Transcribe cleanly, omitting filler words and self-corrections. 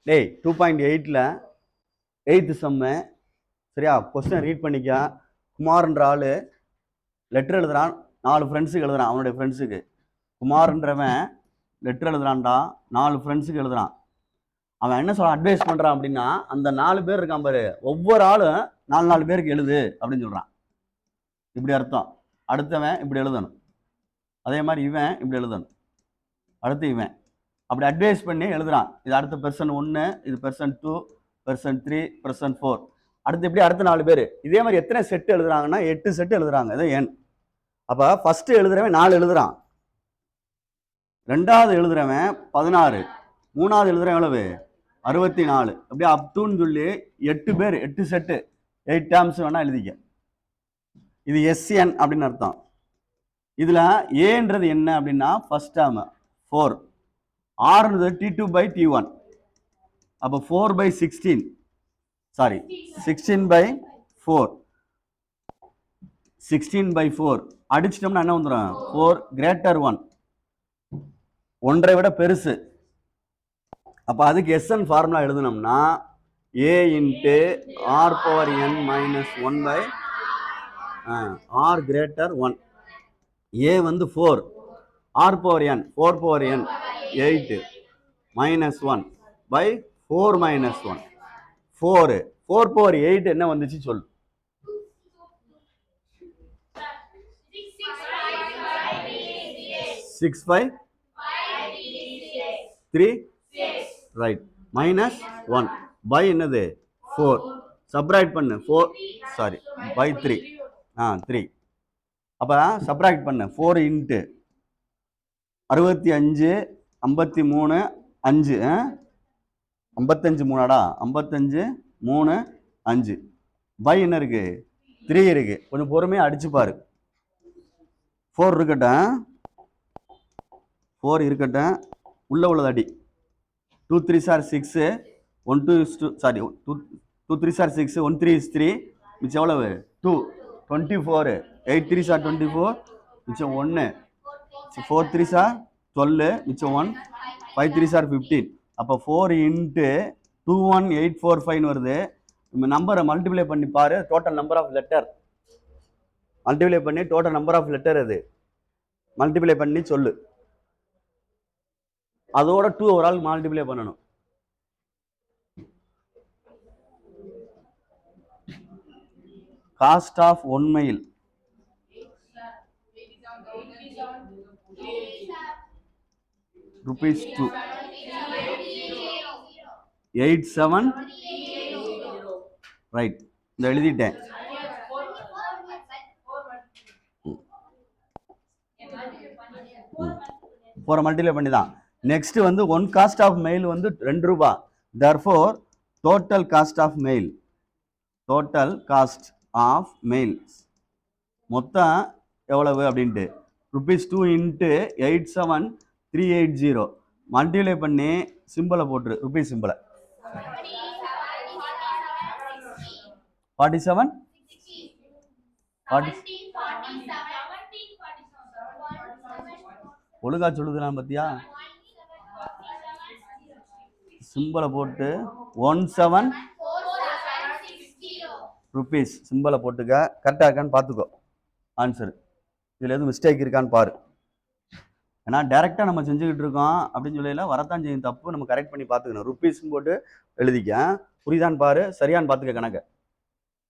டேய் 2.8ல் 8th சம்மு சரியா? Question read பண்ணிக்க. குமார்ன்ற ஆளு லெட்டர் எழுதுறான், 4 ஃப்ரெண்ட்ஸுக்கு எழுதுறான். அவனுடைய ஃப்ரெண்ட்ஸுக்கு குமார்ன்றவன் லெட்டர் எழுதுறான்டா, 4 ஃப்ரெண்ட்ஸுக்கு எழுதுறான். அவன் என்ன சொல்ல அட்வைஸ் பண்றான் அப்படின்னா, அந்த 4 பேர் இருக்கான் பாரு, ஒவ்வொரு ஆளும் 4 பேருக்கு எழுது அப்படின்னு சொல்றான். இப்படி அர்த்தம். அடுத்தவன் இப்படி எழுதணும், அதே மாதிரி இவன் இப்படி எழுதணும், அடுத்து இவன் அப்படி அட்வைஸ் பண்ணி எழுதுறான். இது அடுத்த பெர்சன் 1, இது பெர்சன் 2, பெர்சன் 3, பெர்சன் 4. அடுத்து எப்படி அடுத்த 4 பேர். இதே மாதிரி எத்தனை செட்டு எழுதுறாங்கன்னா 8 செட்டு எழுதுறாங்க. இதான் எண். அப்ப ஃபர்ஸ்ட் எழுதுறவன் 4 எழுதுறான், ரெண்டாவது எழுதுறவன் 16, மூணாவது எழுதுறவன் எவ்வளவு 64. அப்படியே அப்டூன்னு சொல்லி 8 பேர் 8 செட்டு 8 டேர்ம்ஸ் வேணா எழுதிக்க. இது எஸ்என் அப்படின்னு அர்த்தம். இதுல ஏன்றது என்ன அப்படின்னா ஃபர்ஸ்ட் டேர்ம் 4, ஆறுன்றது T2/T1. அப்போ 4/16, சாரி 16/4, 16/4 அடிச்சிட்டோம்னா என்ன வந்துடும்? 4 greater 1, ஒன்றை விட பெருசு. அப்போ அதுக்கு எஸ்என் ஃபார்முலா எழுதணும்னா a into r power n minus 1 r greater 1. a வந்து 4, r power n 4 power n 8 minus 1 by 4 minus 1 4 4 power 8 என்ன வந்துச்சு சொல்லு. 6 5 3 ரைட் மைனஸ் 1 பை என்னது 4 சப்ராக்ட் பண்ணு 4 சாரி பை 3 3. அப்போ சப்ராக்ட் பண்ணு 4 இன்ட்டு 65 53 5 55 3ஆடா 55 3 5 பை என்ன இருக்கு 3 இருக்கு. கொஞ்சம் பொறுமையாக அடிச்சு பாரு. 4 இருக்கட்டும், 4 இருக்கட்டும், உள்ள உள்ளது அடி. 2 3s are 6, 1 2 is 2, sorry 2 3s are 6, 1 3 is 3, மிச்சம் எவ்வளவு 2 24, 8 3s are 24, மிச்சம் 1, 4 3s are 12, மிச்சம் 1, 5 3s are 15. அப்போ 4 இன்ட்டு 21845 வருது. நம்ம நம்பரை மல்டிப்ளை பண்ணி பாரு, total number of letter multiply பண்ணி டோட்டல் நம்பர் ஆஃப் லெட்டர் அது மல்டிப்ளை பண்ணி சொல்லு. அதோட 2 ஒரு ஆள் மல்டிப்ளை பண்ணணும். Cost of 1 mile rupees 2 87 right. இந்த எழுதிட்டேன். போற மல்டிப்ளை பண்ணி தான். நெக்ஸ்ட் வந்து 1 காஸ்ட் ஆஃப் மெயில் வந்து 2 ரூபாய். therefore total cost of mail, total cost of mail மொத்தம் எவ்வளவு அப்படின்ட்டு ₹2 இன்ட்டு 87380 மல்டிப்ளை பண்ணி சிம்பிளை போட்டுரு, ருபீஸ் சிம்பிளை 47 ஒழுங்கா சொல்லுதுலாம் பத்தியா? சிம்பிளை போட்டு 17 ருபீஸ் சிம்பிளை போட்டுக்க. கரெக்டாக இருக்கான்னு பார்த்துக்கோ ஆன்சரு. இதில் எதுவும் மிஸ்டேக் இருக்கான்னு பாரு. ஏன்னா டேரெக்டாக நம்ம செஞ்சுக்கிட்டு இருக்கோம் அப்படின்னு சொல்லல, வரத்தான் செய்யும் தப்பு. நம்ம கரெக்ட் பண்ணி பார்த்துக்கணும். ருபீஸ்ன்னு போட்டு எழுதிக்க. புரியுதான்னு பாரு, சரியான்னு பார்த்துக்க கணக்கு.